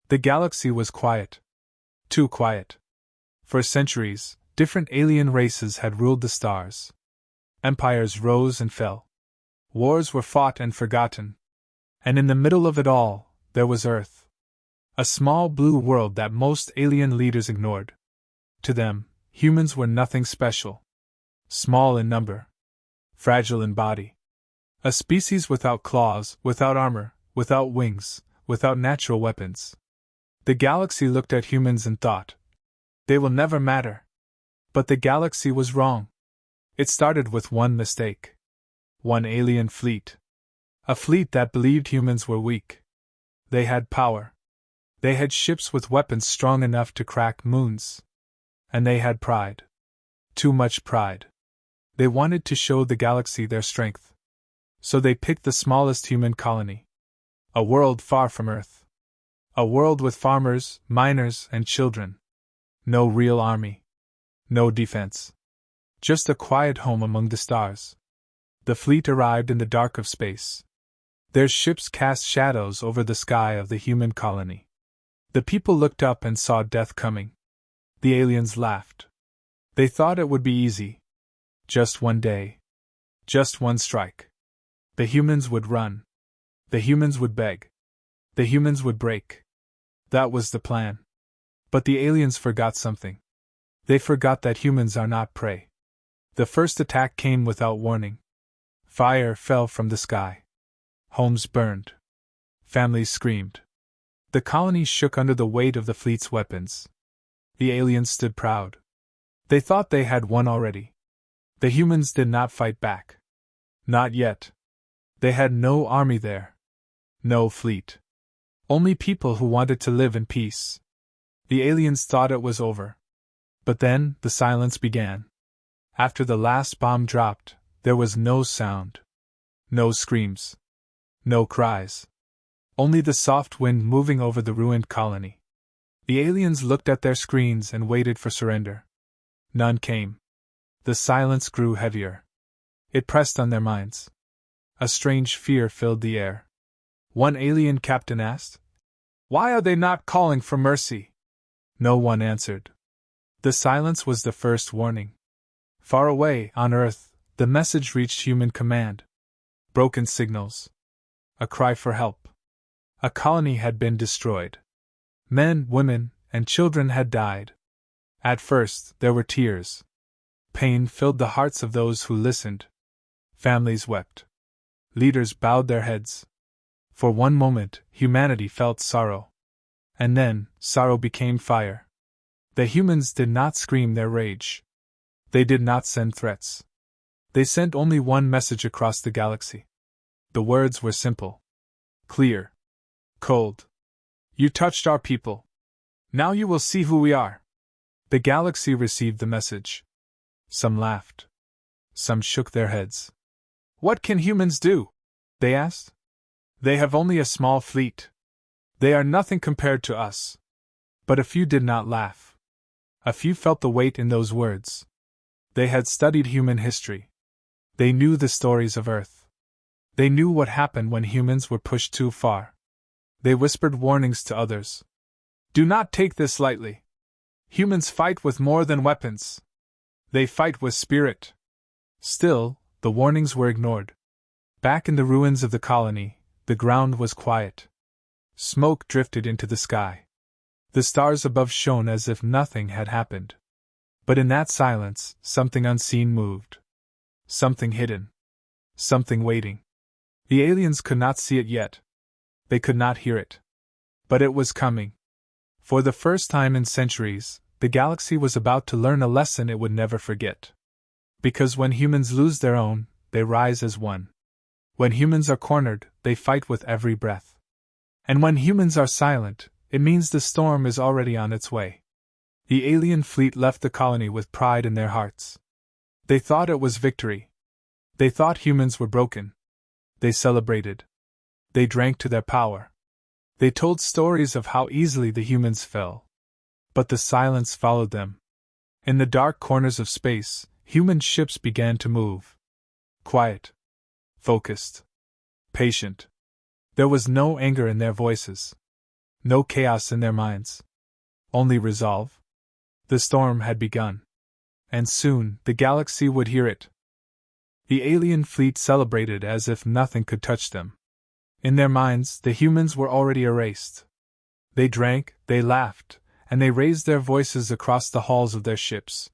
The galaxy was quiet. Too quiet. For centuries, different alien races had ruled the stars. Empires rose and fell. Wars were fought and forgotten. And in the middle of it all, there was Earth. A small blue world that most alien leaders ignored. To them, humans were nothing special. Small in number. Fragile in body. A species without claws, without armor, without wings, without natural weapons. The galaxy looked at humans and thought, they will never matter. But the galaxy was wrong. It started with one mistake. One alien fleet. A fleet that believed humans were weak. They had power. They had ships with weapons strong enough to crack moons. And they had pride. Too much pride. They wanted to show the galaxy their strength. So they picked the smallest human colony. A world far from Earth. A world with farmers, miners, and children. No real army. No defense. Just a quiet home among the stars. The fleet arrived in the dark of space. Their ships cast shadows over the sky of the human colony. The people looked up and saw death coming. The aliens laughed. They thought it would be easy. Just one day. Just one strike. The humans would run. The humans would beg. The humans would break. That was the plan. But the aliens forgot something. They forgot that humans are not prey. The first attack came without warning. Fire fell from the sky. Homes burned. Families screamed. The colony shook under the weight of the fleet's weapons. The aliens stood proud. They thought they had won already. The humans did not fight back. Not yet. They had no army there. No fleet. Only people who wanted to live in peace. The aliens thought it was over. But then, the silence began. After the last bomb dropped, there was no sound. No screams. No cries. Only the soft wind moving over the ruined colony. The aliens looked at their screens and waited for surrender. None came. The silence grew heavier. It pressed on their minds. A strange fear filled the air. One alien captain asked, "Why are they not calling for mercy?" No one answered. The silence was the first warning. Far away, on Earth, the message reached human command. Broken signals. A cry for help. A colony had been destroyed. Men, women, and children had died. At first, there were tears. Pain filled the hearts of those who listened. Families wept. Leaders bowed their heads. For one moment, humanity felt sorrow. And then, sorrow became fire. The humans did not scream their rage. They did not send threats. They sent only one message across the galaxy. The words were simple. Clear. Cold. You touched our people. Now you will see who we are. The galaxy received the message. Some laughed. Some shook their heads. What can humans do? They asked. They have only a small fleet. They are nothing compared to us. But a few did not laugh. A few felt the weight in those words. They had studied human history. They knew the stories of Earth. They knew what happened when humans were pushed too far. They whispered warnings to others. Do not take this lightly. Humans fight with more than weapons. They fight with spirit. Still, the warnings were ignored. Back in the ruins of the colony, the ground was quiet. Smoke drifted into the sky. The stars above shone as if nothing had happened. But in that silence, something unseen moved. Something hidden. Something waiting. The aliens could not see it yet. They could not hear it. But it was coming. For the first time in centuries, the galaxy was about to learn a lesson it would never forget. Because when humans lose their own, they rise as one. When humans are cornered, they fight with every breath. And when humans are silent, it means the storm is already on its way. The alien fleet left the colony with pride in their hearts. They thought it was victory. They thought humans were broken. They celebrated. They drank to their power. They told stories of how easily the humans fell. But the silence followed them. In the dark corners of space, human ships began to move. Quiet. Focused. Patient. There was no anger in their voices. No chaos in their minds. Only resolve. The storm had begun. And soon, the galaxy would hear it. The alien fleet celebrated as if nothing could touch them. In their minds, the humans were already erased. They drank, they laughed, and they raised their voices across the halls of their ships.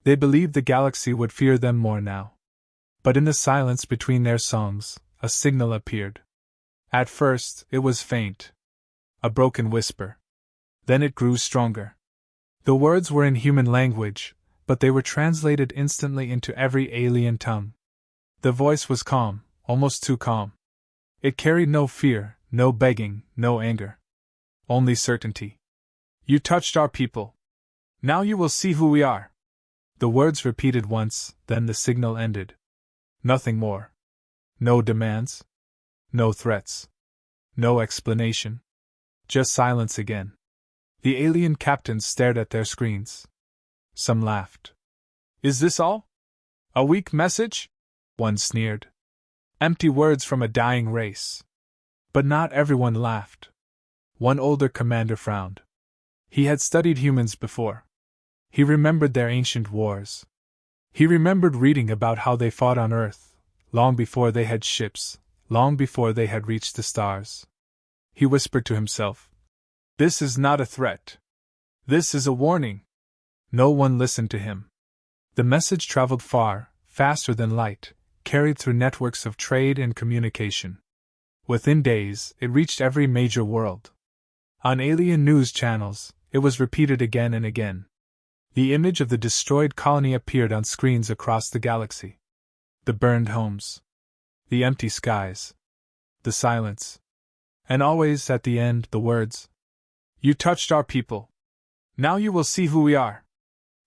They believed the galaxy would fear them more now. But in the silence between their songs, a signal appeared. At first, it was faint. A broken whisper. Then it grew stronger. The words were in human language, but they were translated instantly into every alien tongue. The voice was calm, almost too calm. It carried no fear, no begging, no anger. Only certainty. You touched our people. Now you will see who we are. The words repeated once, then the signal ended. Nothing more. No demands. No threats. No explanation. Just silence again. The alien captains stared at their screens. Some laughed. Is this all? A weak message? One sneered. Empty words from a dying race. But not everyone laughed. One older commander frowned. He had studied humans before. He remembered their ancient wars. He remembered reading about how they fought on Earth, long before they had ships, long before they had reached the stars. He whispered to himself, "This is not a threat. This is a warning." No one listened to him. The message traveled far, faster than light, carried through networks of trade and communication. Within days, it reached every major world. On alien news channels, it was repeated again and again. The image of the destroyed colony appeared on screens across the galaxy. The burned homes. The empty skies. The silence. And always, at the end, the words, "You touched our people. Now you will see who we are."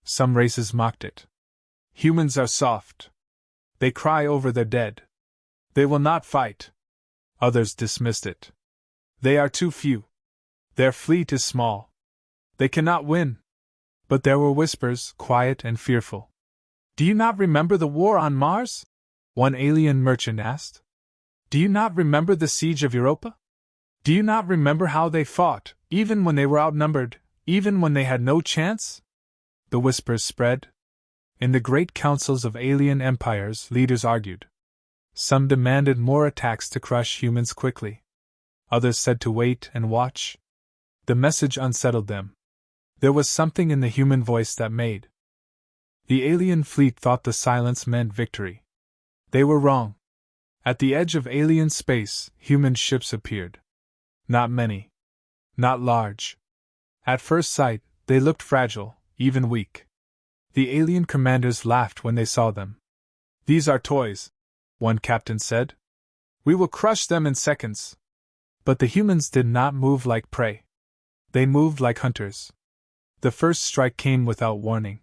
Some races mocked it. Humans are soft. They cry over their dead. They will not fight. Others dismissed it. They are too few. Their fleet is small. They cannot win. But there were whispers, quiet and fearful. "Do you not remember the war on Mars?" one alien merchant asked. "Do you not remember the siege of Europa? Do you not remember how they fought, even when they were outnumbered, even when they had no chance?" The whispers spread. In the great councils of alien empires, leaders argued. Some demanded more attacks to crush humans quickly. Others said to wait and watch. The message unsettled them. There was something in the human voice that made. The alien fleet thought the silence meant victory. They were wrong. At the edge of alien space, human ships appeared. Not many. Not large. At first sight, they looked fragile, even weak. The alien commanders laughed when they saw them. "These are toys," one captain said. "We will crush them in seconds." But the humans did not move like prey. They moved like hunters. The first strike came without warning.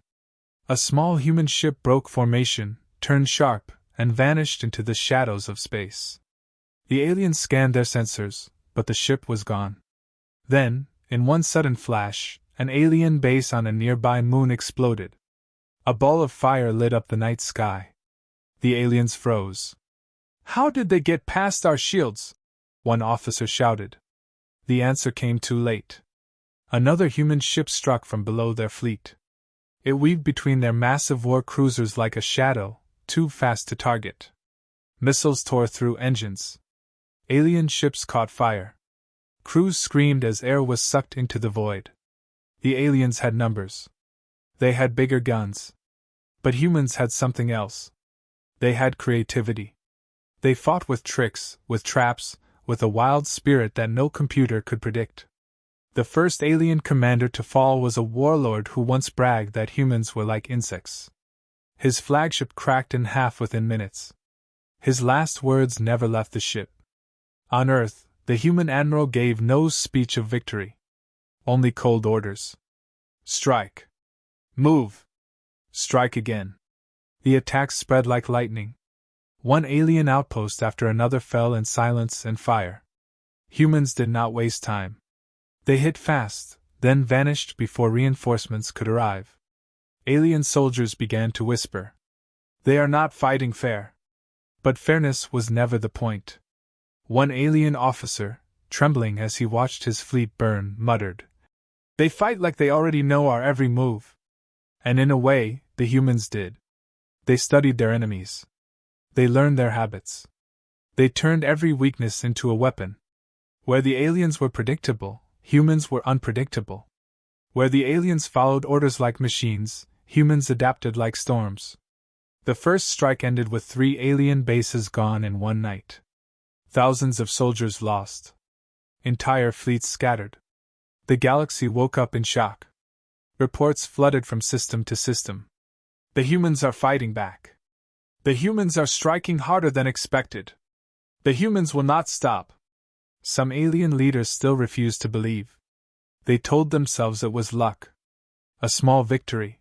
A small human ship broke formation, turned sharp, and vanished into the shadows of space. The aliens scanned their sensors, but the ship was gone. Then, in one sudden flash, an alien base on a nearby moon exploded. A ball of fire lit up the night sky. The aliens froze. "How did they get past our shields?" one officer shouted. The answer came too late. Another human ship struck from below their fleet. It weaved between their massive war cruisers like a shadow, too fast to target. Missiles tore through engines. Alien ships caught fire. Crews screamed as air was sucked into the void. The aliens had numbers. They had bigger guns. But humans had something else. They had creativity. They fought with tricks, with traps, with a wild spirit that no computer could predict. The first alien commander to fall was a warlord who once bragged that humans were like insects. His flagship cracked in half within minutes. His last words never left the ship. On Earth, the human admiral gave no speech of victory. Only cold orders. Strike. Move. Strike again. The attacks spread like lightning. One alien outpost after another fell in silence and fire. Humans did not waste time. They hit fast, then vanished before reinforcements could arrive. Alien soldiers began to whisper. "They are not fighting fair." But fairness was never the point. One alien officer, trembling as he watched his fleet burn, muttered, "They fight like they already know our every move." And in a way, the humans did. They studied their enemies. They learned their habits. They turned every weakness into a weapon. Where the aliens were predictable, humans were unpredictable. Where the aliens followed orders like machines, humans adapted like storms. The first strike ended with 3 alien bases gone in one night. Thousands of soldiers lost. Entire fleets scattered. The galaxy woke up in shock. Reports flooded from system to system. The humans are fighting back. The humans are striking harder than expected. The humans will not stop. Some alien leaders still refused to believe. They told themselves it was luck. A small victory.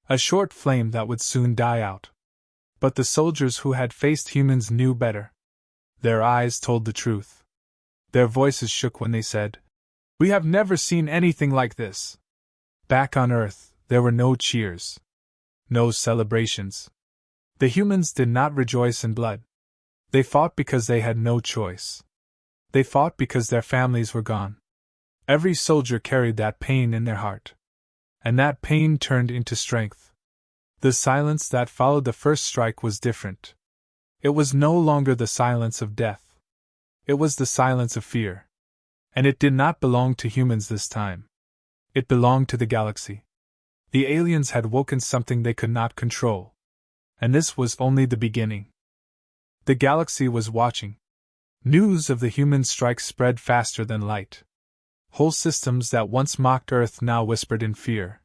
A short flame that would soon die out. But the soldiers who had faced humans knew better. Their eyes told the truth. Their voices shook when they said, "We have never seen anything like this." Back on Earth, there were no cheers. No celebrations. The humans did not rejoice in blood. They fought because they had no choice. They fought because their families were gone. Every soldier carried that pain in their heart. And that pain turned into strength. The silence that followed the first strike was different. It was no longer the silence of death. It was the silence of fear. And it did not belong to humans this time. It belonged to the galaxy. The aliens had woken something they could not control. And this was only the beginning. The galaxy was watching. News of the human strike spread faster than light. Whole systems that once mocked Earth now whispered in fear.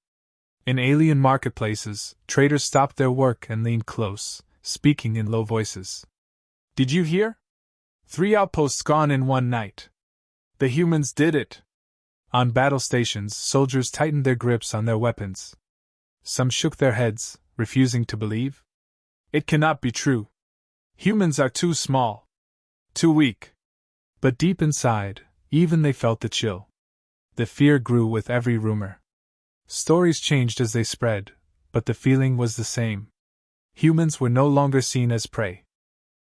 In alien marketplaces, traders stopped their work and leaned close, speaking in low voices. "Did you hear? 3 outposts gone in one night. The humans did it." On battle stations, soldiers tightened their grips on their weapons. Some shook their heads, refusing to believe. "It cannot be true. Humans are too small. Too weak." But deep inside, even they felt the chill. The fear grew with every rumor. Stories changed as they spread, but the feeling was the same. Humans were no longer seen as prey.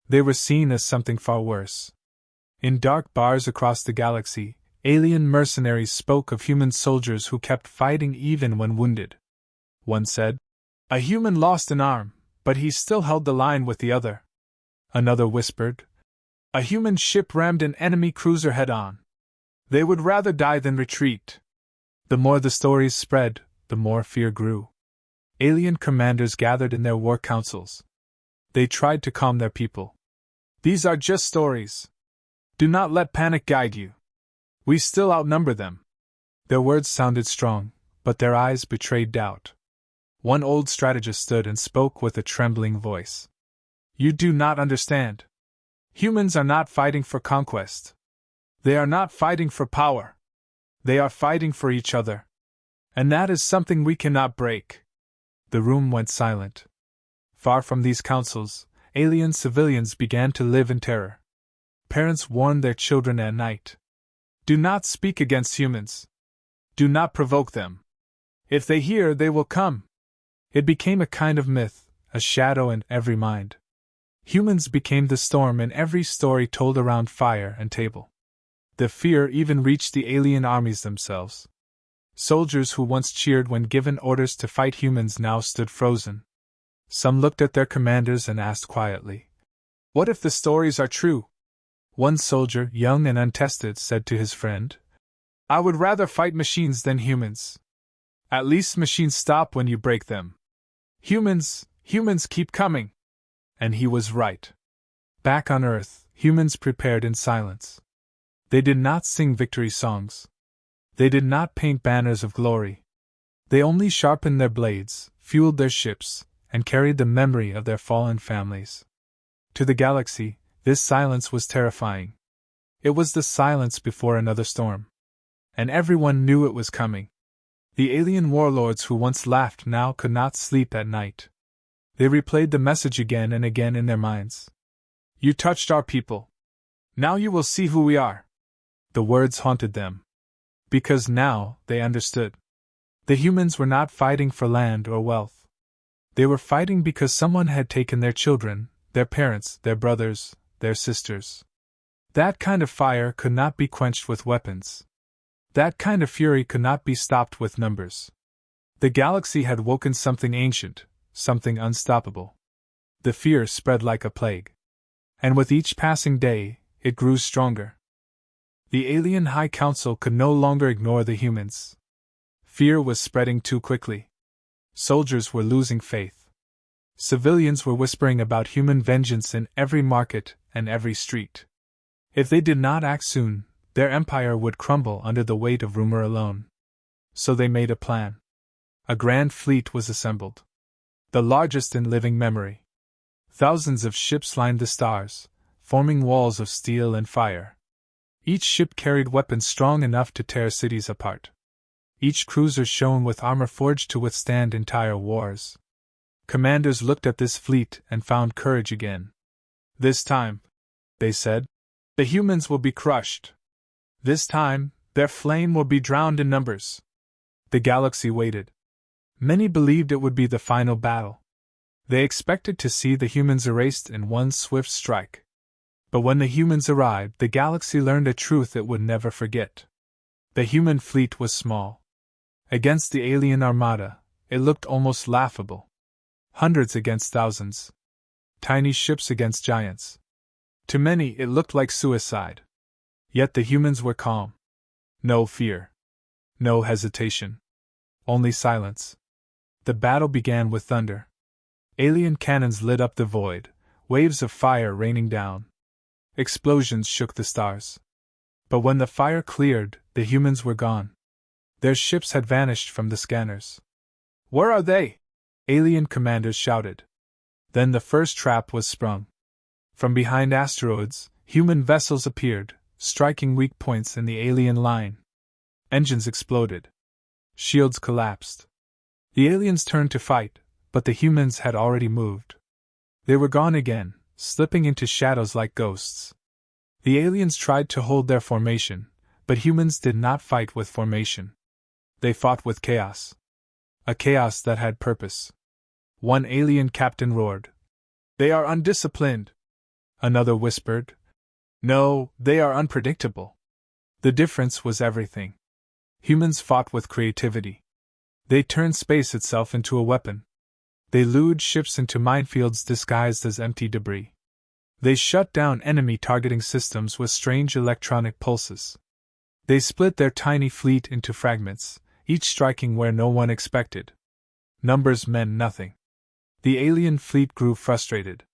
They were seen as something far worse. In dark bars across the galaxy, alien mercenaries spoke of human soldiers who kept fighting even when wounded. One said, "A human lost an arm, but he still held the line with the other." Another whispered, "A human ship rammed an enemy cruiser head-on. They would rather die than retreat." The more the stories spread, the more fear grew. Alien commanders gathered in their war councils. They tried to calm their people. "These are just stories. Do not let panic guide you. We still outnumber them." Their words sounded strong, but their eyes betrayed doubt. One old strategist stood and spoke with a trembling voice. "You do not understand. Humans are not fighting for conquest. They are not fighting for power. They are fighting for each other. And that is something we cannot break." The room went silent. Far from these councils, alien civilians began to live in terror. Parents warned their children at night. "Do not speak against humans. Do not provoke them. If they hear, they will come." It became a kind of myth, a shadow in every mind. Humans became the storm in every story told around fire and table. The fear even reached the alien armies themselves. Soldiers who once cheered when given orders to fight humans now stood frozen. Some looked at their commanders and asked quietly, "What if the stories are true?" One soldier, young and untested, said to his friend, "I would rather fight machines than humans. At least machines stop when you break them. Humans keep coming." And he was right. Back on Earth, humans prepared in silence. They did not sing victory songs. They did not paint banners of glory. They only sharpened their blades, fueled their ships, and carried the memory of their fallen families. To the galaxy, this silence was terrifying. It was the silence before another storm. And everyone knew it was coming. The alien warlords who once laughed now could not sleep at night. They replayed the message again and again in their minds. "You touched our people. Now you will see who we are." The words haunted them. Because now, they understood. The humans were not fighting for land or wealth. They were fighting because someone had taken their children, their parents, their brothers, their sisters. That kind of fire could not be quenched with weapons. That kind of fury could not be stopped with numbers. The galaxy had woken something ancient, something unstoppable. The fear spread like a plague. And with each passing day, it grew stronger. The alien High Council could no longer ignore the humans. Fear was spreading too quickly. Soldiers were losing faith. Civilians were whispering about human vengeance in every market and every street. If they did not act soon, their empire would crumble under the weight of rumor alone. So they made a plan. A grand fleet was assembled. The largest in living memory. Thousands of ships lined the stars, forming walls of steel and fire. Each ship carried weapons strong enough to tear cities apart. Each cruiser shone with armor forged to withstand entire wars. Commanders looked at this fleet and found courage again. This time, they said, the humans will be crushed. This time, their flame will be drowned in numbers. The galaxy waited. Many believed it would be the final battle. They expected to see the humans erased in one swift strike. But when the humans arrived, the galaxy learned a truth it would never forget. The human fleet was small. Against the alien armada, it looked almost laughable. Hundreds against thousands. Tiny ships against giants. To many, it looked like suicide. Yet the humans were calm. No fear. No hesitation. Only silence. The battle began with thunder. Alien cannons lit up the void, waves of fire raining down. Explosions shook the stars. But when the fire cleared, the humans were gone. Their ships had vanished from the scanners. "Where are they?" alien commanders shouted. Then the first trap was sprung. From behind asteroids, human vessels appeared, striking weak points in the alien line. Engines exploded. Shields collapsed. The aliens turned to fight, but the humans had already moved. They were gone again, slipping into shadows like ghosts. The aliens tried to hold their formation, but humans did not fight with formation. They fought with chaos. A chaos that had purpose. One alien captain roared, "They are undisciplined." Another whispered, "No, they are unpredictable." The difference was everything. Humans fought with creativity. They turned space itself into a weapon. They lured ships into minefields disguised as empty debris. They shut down enemy targeting systems with strange electronic pulses. They split their tiny fleet into fragments, each striking where no one expected. Numbers meant nothing. The alien fleet grew frustrated.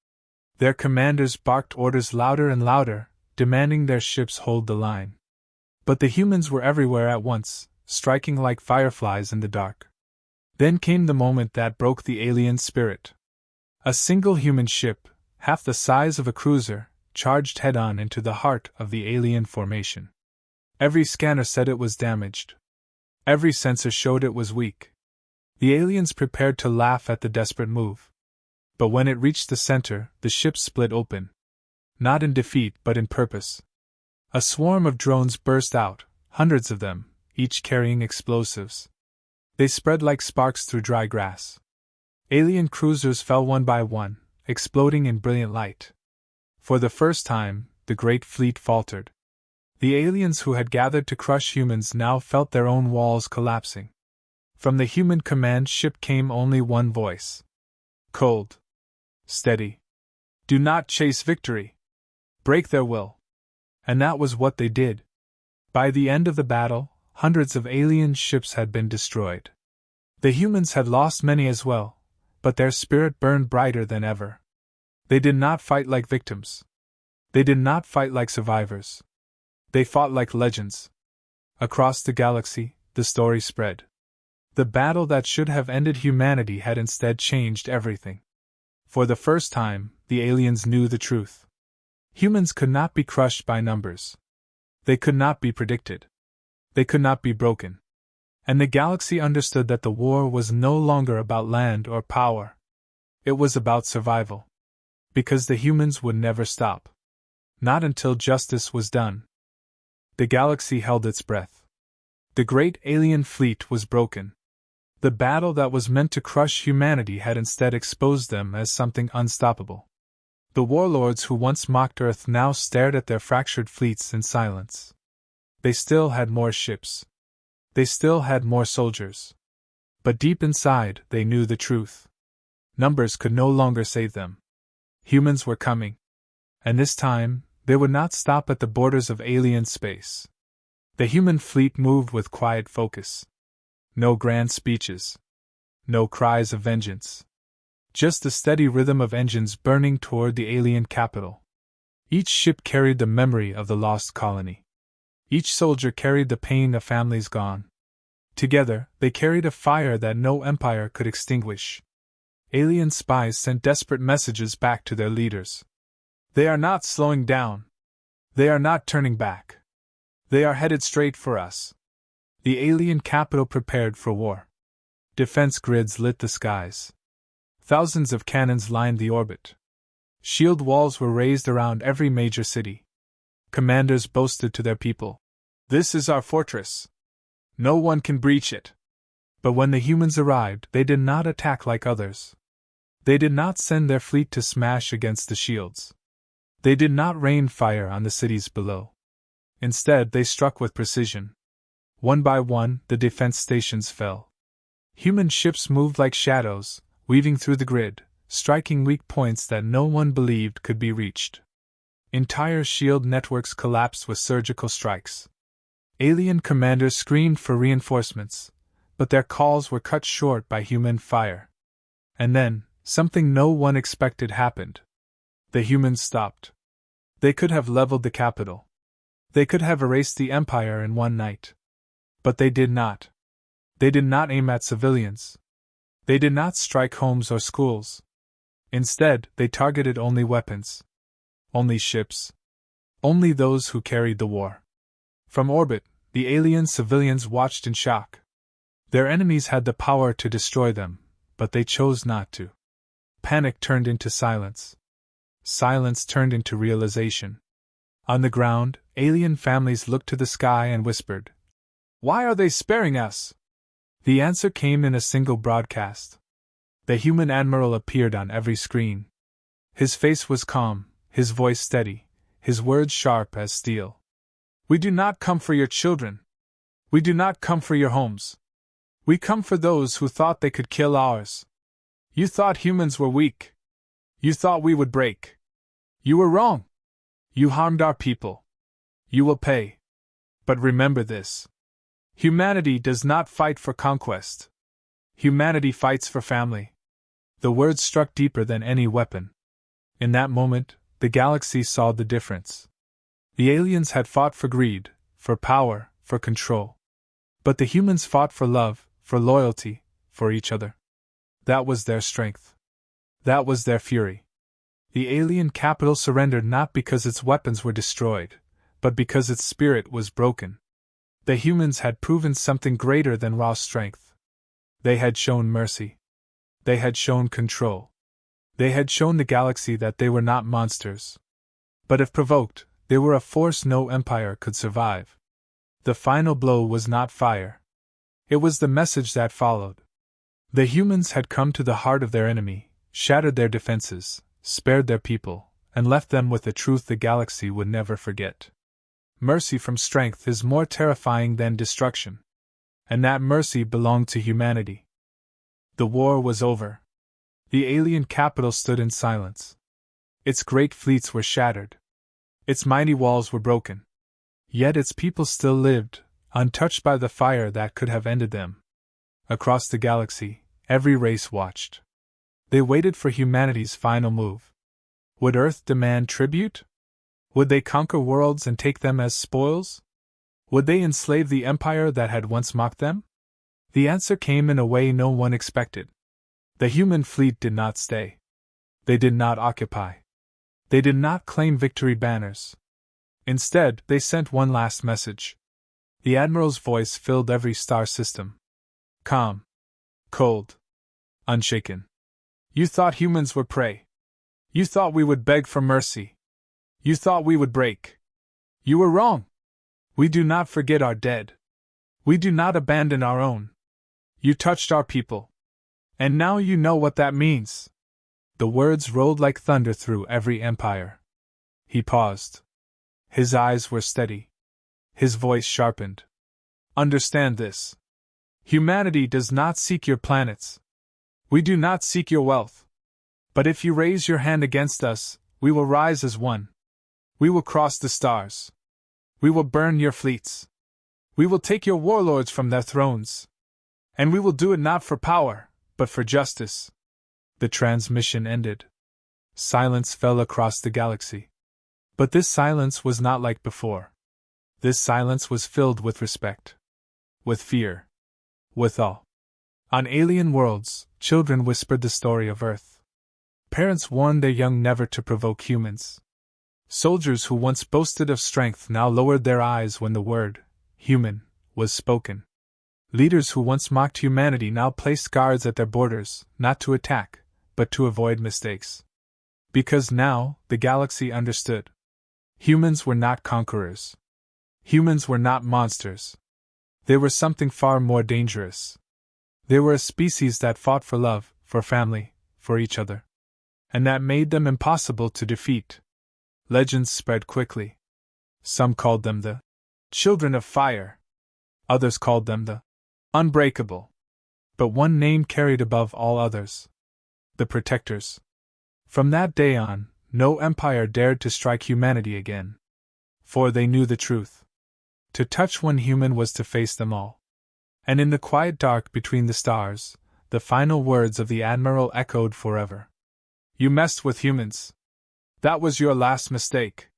Their commanders barked orders louder and louder, demanding their ships hold the line. But the humans were everywhere at once, striking like fireflies in the dark. Then came the moment that broke the alien spirit. A single human ship, half the size of a cruiser, charged head-on into the heart of the alien formation. Every scanner said it was damaged. Every sensor showed it was weak. The aliens prepared to laugh at the desperate move. But when it reached the center, the ship split open. Not in defeat but in purpose. A swarm of drones burst out, hundreds of them, each carrying explosives. They spread like sparks through dry grass. Alien cruisers fell one by one, exploding in brilliant light. For the first time, the great fleet faltered. The aliens who had gathered to crush humans now felt their own walls collapsing. From the human command ship came only one voice. Cold. Steady. Do not chase victory. Break their will. And that was what they did. By the end of the battle, hundreds of alien ships had been destroyed. The humans had lost many as well, but their spirit burned brighter than ever. They did not fight like victims. They did not fight like survivors. They fought like legends. Across the galaxy, the story spread. The battle that should have ended humanity had instead changed everything. For the first time, the aliens knew the truth. Humans could not be crushed by numbers. They could not be predicted. They could not be broken. And the galaxy understood that the war was no longer about land or power. It was about survival. Because the humans would never stop. Not until justice was done. The galaxy held its breath. The great alien fleet was broken. The battle that was meant to crush humanity had instead exposed them as something unstoppable. The warlords who once mocked Earth now stared at their fractured fleets in silence. They still had more ships. They still had more soldiers. But deep inside, they knew the truth. Numbers could no longer save them. Humans were coming. And this time, they would not stop at the borders of alien space. The human fleet moved with quiet focus. No grand speeches. No cries of vengeance. Just the steady rhythm of engines burning toward the alien capital. Each ship carried the memory of the lost colony. Each soldier carried the pain of families gone. Together, they carried a fire that no empire could extinguish. Alien spies sent desperate messages back to their leaders. They are not slowing down. They are not turning back. They are headed straight for us. The alien capital prepared for war. Defense grids lit the skies. Thousands of cannons lined the orbit. Shield walls were raised around every major city. Commanders boasted to their people, "This is our fortress. No one can breach it." But when the humans arrived, they did not attack like others. They did not send their fleet to smash against the shields. They did not rain fire on the cities below. Instead, they struck with precision. One by one, the defense stations fell. Human ships moved like shadows, weaving through the grid, striking weak points that no one believed could be reached. Entire shield networks collapsed with surgical strikes. Alien commanders screamed for reinforcements, but their calls were cut short by human fire. And then, something no one expected happened. The humans stopped. They could have leveled the capital. They could have erased the empire in one night. But they did not. They did not aim at civilians. They did not strike homes or schools. Instead, they targeted only weapons. Only ships. Only those who carried the war. From orbit, the alien civilians watched in shock. Their enemies had the power to destroy them, but they chose not to. Panic turned into silence. Silence turned into realization. On the ground, alien families looked to the sky and whispered, "Why are they sparing us?" The answer came in a single broadcast. The human admiral appeared on every screen. His face was calm, his voice steady, his words sharp as steel. "We do not come for your children. We do not come for your homes. We come for those who thought they could kill ours. You thought humans were weak. You thought we would break. You were wrong. You harmed our people. You will pay. But remember this. Humanity does not fight for conquest. Humanity fights for family." The words struck deeper than any weapon. In that moment, the galaxy saw the difference. The aliens had fought for greed, for power, for control. But the humans fought for love, for loyalty, for each other. That was their strength. That was their fury. The alien capital surrendered not because its weapons were destroyed, but because its spirit was broken. The humans had proven something greater than raw strength. They had shown mercy. They had shown control. They had shown the galaxy that they were not monsters. But if provoked, they were a force no empire could survive. The final blow was not fire. It was the message that followed. The humans had come to the heart of their enemy, shattered their defenses, spared their people, and left them with a truth the galaxy would never forget. Mercy from strength is more terrifying than destruction. And that mercy belonged to humanity. The war was over. The alien capital stood in silence. Its great fleets were shattered. Its mighty walls were broken. Yet its people still lived, untouched by the fire that could have ended them. Across the galaxy, every race watched. They waited for humanity's final move. Would Earth demand tribute? Would they conquer worlds and take them as spoils? Would they enslave the empire that had once mocked them? The answer came in a way no one expected. The human fleet did not stay. They did not occupy. They did not claim victory banners. Instead, they sent one last message. The Admiral's voice filled every star system. Calm. Cold. Unshaken. You thought humans were prey. You thought we would beg for mercy. You thought we would break. You were wrong. We do not forget our dead. We do not abandon our own. You touched our people. And now you know what that means. The words rolled like thunder through every empire. He paused. His eyes were steady. His voice sharpened. Understand this. Humanity does not seek your planets. We do not seek your wealth. But if you raise your hand against us, we will rise as one. We will cross the stars. We will burn your fleets. We will take your warlords from their thrones. And we will do it not for power, but for justice. The transmission ended. Silence fell across the galaxy. But this silence was not like before. This silence was filled with respect. With fear. With awe. On alien worlds, children whispered the story of Earth. Parents warned their young never to provoke humans. Soldiers who once boasted of strength now lowered their eyes when the word, human, was spoken. Leaders who once mocked humanity now placed guards at their borders, not to attack, but to avoid mistakes. Because now, the galaxy understood. Humans were not conquerors. Humans were not monsters. They were something far more dangerous. They were a species that fought for love, for family, for each other. And that made them impossible to defeat. Legends spread quickly. Some called them the Children of Fire. Others called them the Unbreakable. But one name carried above all others. The Protectors. From that day on, no empire dared to strike humanity again. For they knew the truth. To touch one human was to face them all. And in the quiet dark between the stars, the final words of the Admiral echoed forever. You messed with humans. That was your last mistake.